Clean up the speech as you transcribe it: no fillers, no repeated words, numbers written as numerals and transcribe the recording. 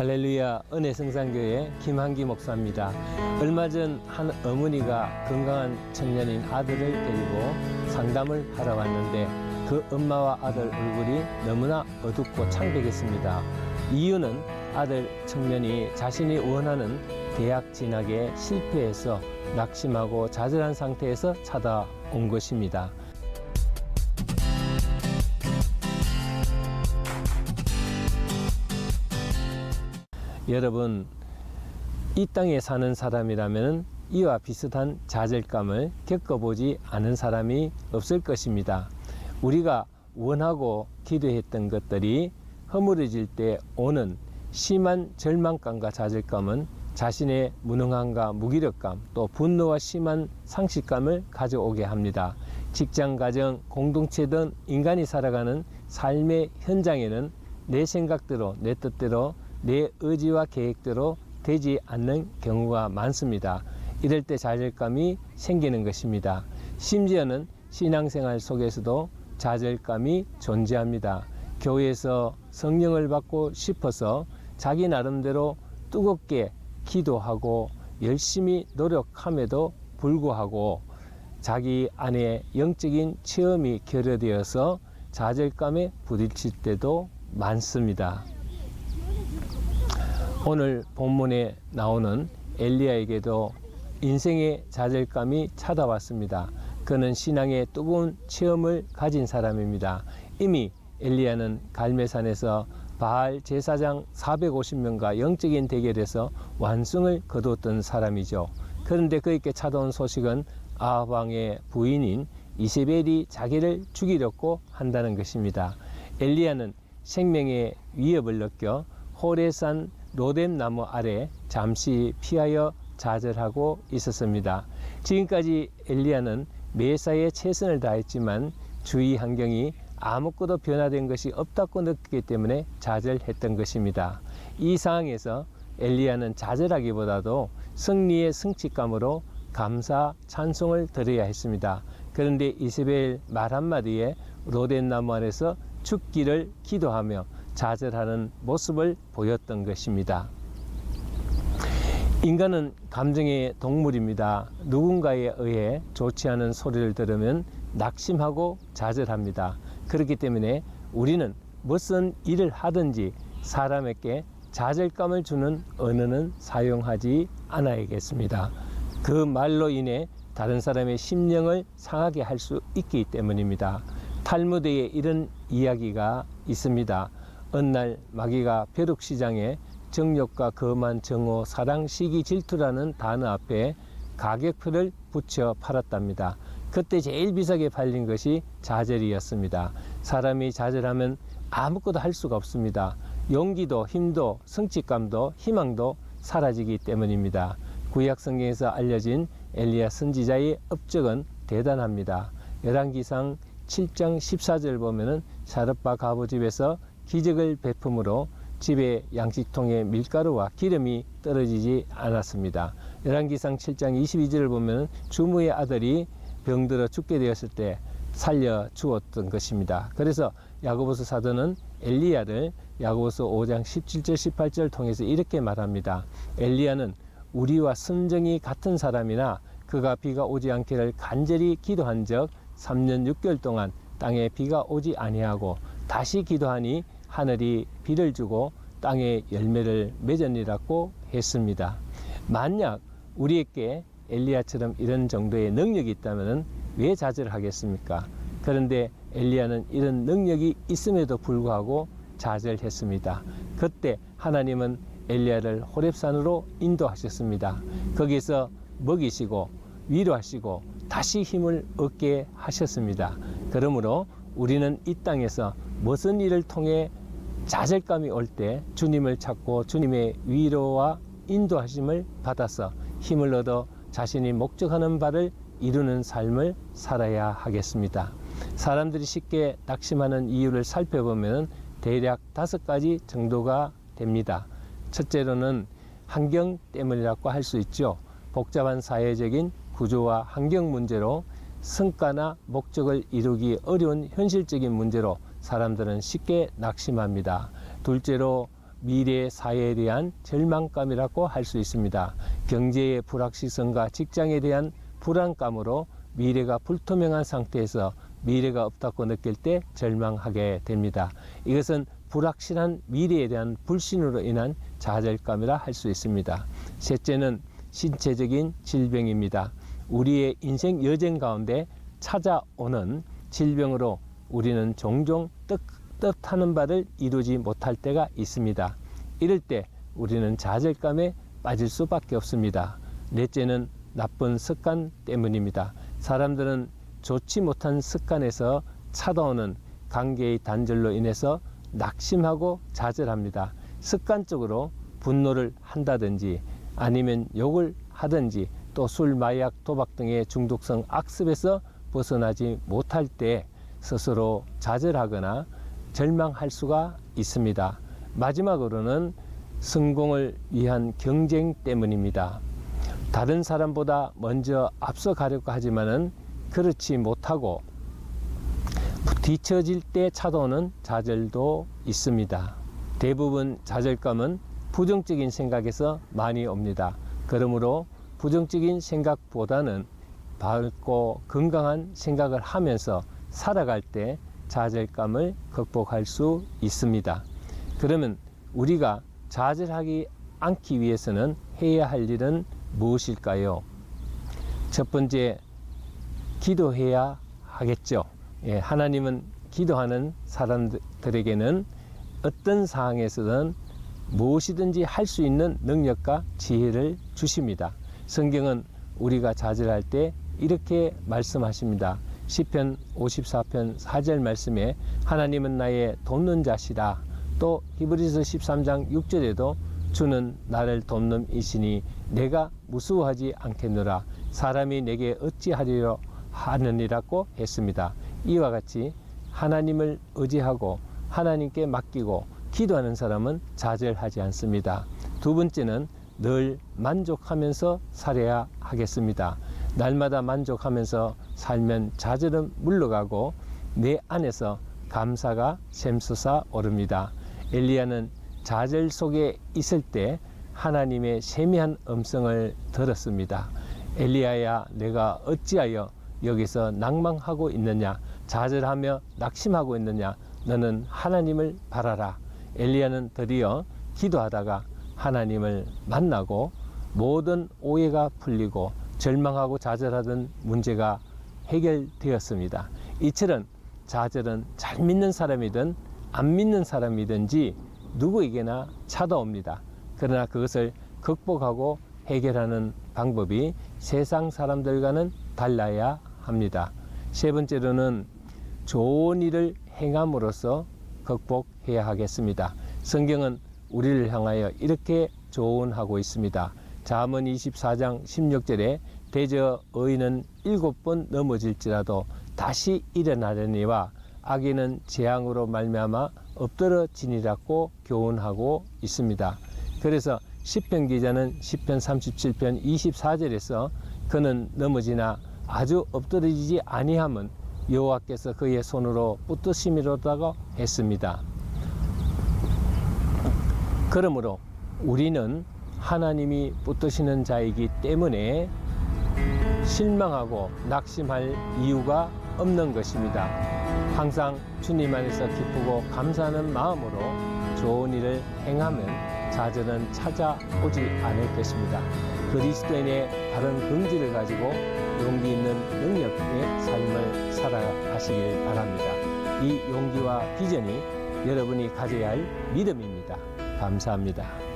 할렐루야 은혜성산교회 김한기 목사입니다. 얼마 전 한 어머니가 건강한 청년인 아들을 데리고 상담을 하러 왔는데 그 엄마와 아들 얼굴이 너무나 어둡고 창백했습니다. 이유는 아들 청년이 자신이 원하는 대학 진학에 실패해서 낙심하고 좌절한 상태에서 찾아온 것입니다. 여러분, 이 땅에 사는 사람이라면 이와 비슷한 좌절감을 겪어보지 않은 사람이 없을 것입니다. 우리가 원하고 기도했던 것들이 허물어질 때 오는 심한 절망감과 좌절감은 자신의 무능함과 무기력감, 또 분노와 심한 상실감을 가져오게 합니다. 직장, 가정, 공동체 등 인간이 살아가는 삶의 현장에는 내 생각대로, 내 뜻대로, 내 의지와 계획대로 되지 않는 경우가 많습니다. 이럴 때 좌절감이 생기는 것입니다. 심지어는 신앙생활 속에서도 좌절감이 존재합니다. 교회에서 성령을 받고 싶어서 자기 나름대로 뜨겁게 기도하고 열심히 노력함에도 불구하고 자기 안에 영적인 체험이 결여되어서 좌절감에 부딪힐 때도 많습니다. 오늘 본문에 나오는 엘리야에게도 인생의 좌절감이 찾아왔습니다. 그는 신앙의 뜨거운 체험을 가진 사람입니다. 이미 엘리야는 갈멜산에서 바알 제사장 450명과 영적인 대결에서 완승을 거두었던 사람이죠. 그런데 그에게 찾아온 소식은 아합 왕의 부인인 이세벨이 자기를 죽이려고 한다는 것입니다. 엘리야는 생명의 위협을 느껴 호레산 로뎀 나무 아래 잠시 피하여 좌절하고 있었습니다. 지금까지 엘리야는 매사에 최선을 다했지만 주위 환경이 아무것도 변화된 것이 없다고 느끼기 때문에 좌절했던 것입니다. 이 상황에서 엘리야는 좌절하기보다도 승리의 성취감으로 감사 찬송을 드려야 했습니다. 그런데 이세벨 말 한마디에 로뎀 나무 아래서 죽기를 기도하며 좌절하는 모습을 보였던 것입니다. 인간은 감정의 동물입니다. 누군가에 의해 좋지 않은 소리를 들으면 낙심하고 좌절합니다. 그렇기 때문에 우리는 무슨 일을 하든지 사람에게 좌절감을 주는 언어는 사용하지 않아야겠습니다. 그 말로 인해 다른 사람의 심령을 상하게 할 수 있기 때문입니다. 탈무드에 이런 이야기가 있습니다. 어느 날 마귀가 벼룩시장에 정욕과 거만, 정오, 사랑, 시기, 질투라는 단어 앞에 가격표를 붙여 팔았답니다. 그때 제일 비싸게 팔린 것이 좌절이었습니다. 사람이 좌절하면 아무것도 할 수가 없습니다. 용기도, 힘도, 성취감도, 희망도 사라지기 때문입니다. 구약 성경에서 알려진 엘리야 선지자의 업적은 대단합니다. 열왕기상 7장 14절 보면은 사르파 가부 집에서 기적을 베품으로 집에 양식통에 밀가루와 기름이 떨어지지 않았습니다. 열왕기상 7장 22절을 보면 주무의 아들이 병들어 죽게 되었을 때 살려 주었던 것입니다. 그래서 야고보서 사도는 엘리야를 야고보서 5장 17절 18절을 통해서 이렇게 말합니다. 엘리야는 우리와 선정이 같은 사람이나 그가 비가 오지 않기를 간절히 기도한 적 3년 6개월 동안 땅에 비가 오지 아니하고 다시 기도하니 하늘이 비를 주고 땅에 열매를 맺으니라고 했습니다. 만약 우리에게 엘리야처럼 이런 정도의 능력이 있다면 왜 좌절하겠습니까? 그런데 엘리야는 이런 능력이 있음에도 불구하고 좌절했습니다. 그때 하나님은 엘리야를 호렙산으로 인도하셨습니다. 거기서 먹이시고 위로하시고 다시 힘을 얻게 하셨습니다. 그러므로 우리는 이 땅에서 무슨 일을 통해 좌절감이 올 때 주님을 찾고 주님의 위로와 인도하심을 받아서 힘을 얻어 자신이 목적하는 바를 이루는 삶을 살아야 하겠습니다. 사람들이 쉽게 낙심하는 이유를 살펴보면 대략 5가지 정도가 됩니다. 첫째로는 환경 때문이라고 할 수 있죠. 복잡한 사회적인 구조와 환경 문제로 성과나 목적을 이루기 어려운 현실적인 문제로 사람들은 쉽게 낙심합니다. 둘째로 미래 사회에 대한 절망감이라고 할 수 있습니다. 경제의 불확실성과 직장에 대한 불안감으로 미래가 불투명한 상태에서 미래가 없다고 느낄 때 절망하게 됩니다. 이것은 불확실한 미래에 대한 불신으로 인한 좌절감이라 할 수 있습니다. 셋째는 신체적인 질병입니다. 우리의 인생 여정 가운데 찾아오는 질병으로 우리는 종종 뜻하는 바를 이루지 못할 때가 있습니다. 이럴 때 우리는 좌절감에 빠질 수밖에 없습니다. 넷째는 나쁜 습관 때문입니다. 사람들은 좋지 못한 습관에서 찾아오는 관계의 단절로 인해서 낙심하고 좌절합니다. 습관적으로 분노를 한다든지 아니면 욕을 하든지 또 술, 마약, 도박 등의 중독성 악습에서 벗어나지 못할 때 스스로 좌절하거나 절망할 수가 있습니다. 마지막으로는 성공을 위한 경쟁 때문입니다. 다른 사람보다 먼저 앞서가려고 하지만은 그렇지 못하고 뒤처질 때 찾아오는 좌절도 있습니다. 대부분 좌절감은 부정적인 생각에서 많이 옵니다. 그러므로 부정적인 생각보다는 밝고 건강한 생각을 하면서 살아갈 때 좌절감을 극복할 수 있습니다. 그러면 우리가 좌절하지 않기 위해서는 해야 할 일은 무엇일까요? 첫 번째, 기도해야 하겠죠. 하나님은 기도하는 사람들에게는 어떤 상황에서든 무엇이든지 할 수 있는 능력과 지혜를 주십니다. 성경은 우리가 좌절할 때 이렇게 말씀하십니다. 시편 54편 4절 말씀에 하나님은 나의 돕는 자시라. 또 히브리서 13장 6절에도 주는 나를 돕는 이시니 내가 무수하지 않겠노라. 사람이 내게 어찌하리려 하느니라고 했습니다. 이와 같이 하나님을 의지하고 하나님께 맡기고 기도하는 사람은 좌절하지 않습니다. 두 번째는 늘 만족하면서 살아야 하겠습니다. 날마다 만족하면서 살면 좌절은 물러가고 내 안에서 감사가 샘솟아 오릅니다. 엘리야는 좌절 속에 있을 때 하나님의 세미한 음성을 들었습니다. 엘리야야, 내가 어찌하여 여기서 낭망하고 있느냐, 좌절하며 낙심하고 있느냐, 너는 하나님을 바라라. 엘리야는 드디어 기도하다가 하나님을 만나고 모든 오해가 풀리고 절망하고 좌절하던 문제가 해결되었습니다. 이처럼 좌절은 잘 믿는 사람이든 안 믿는 사람이든지 누구에게나 찾아옵니다. 그러나 그것을 극복하고 해결하는 방법이 세상 사람들과는 달라야 합니다. 세 번째로는 좋은 일을 행함으로써 극복해야 하겠습니다. 성경은 우리를 향하여 이렇게 조언하고 있습니다. 잠언 24장 16절에 대저 의인은 7번 넘어질지라도 다시 일어나려니와 악인은 재앙으로 말미암아 엎드러지니라고 교훈하고 있습니다. 그래서 시편 기자는 시편 37편 24절에서 그는 넘어지나 아주 엎드러지지 아니함은 여호와께서 그의 손으로 붙드심이로다고 했습니다. 그러므로 우리는 하나님이 붙드시는 자이기 때문에 실망하고 낙심할 이유가 없는 것입니다. 항상 주님 안에서 기쁘고 감사하는 마음으로 좋은 일을 행하면 좌절은 찾아오지 않을 것입니다. 그리스도인의 바른 긍지를 가지고 용기 있는 능력의 삶을 살아가시길 바랍니다. 이 용기와 비전이 여러분이 가져야 할 믿음입니다. 감사합니다.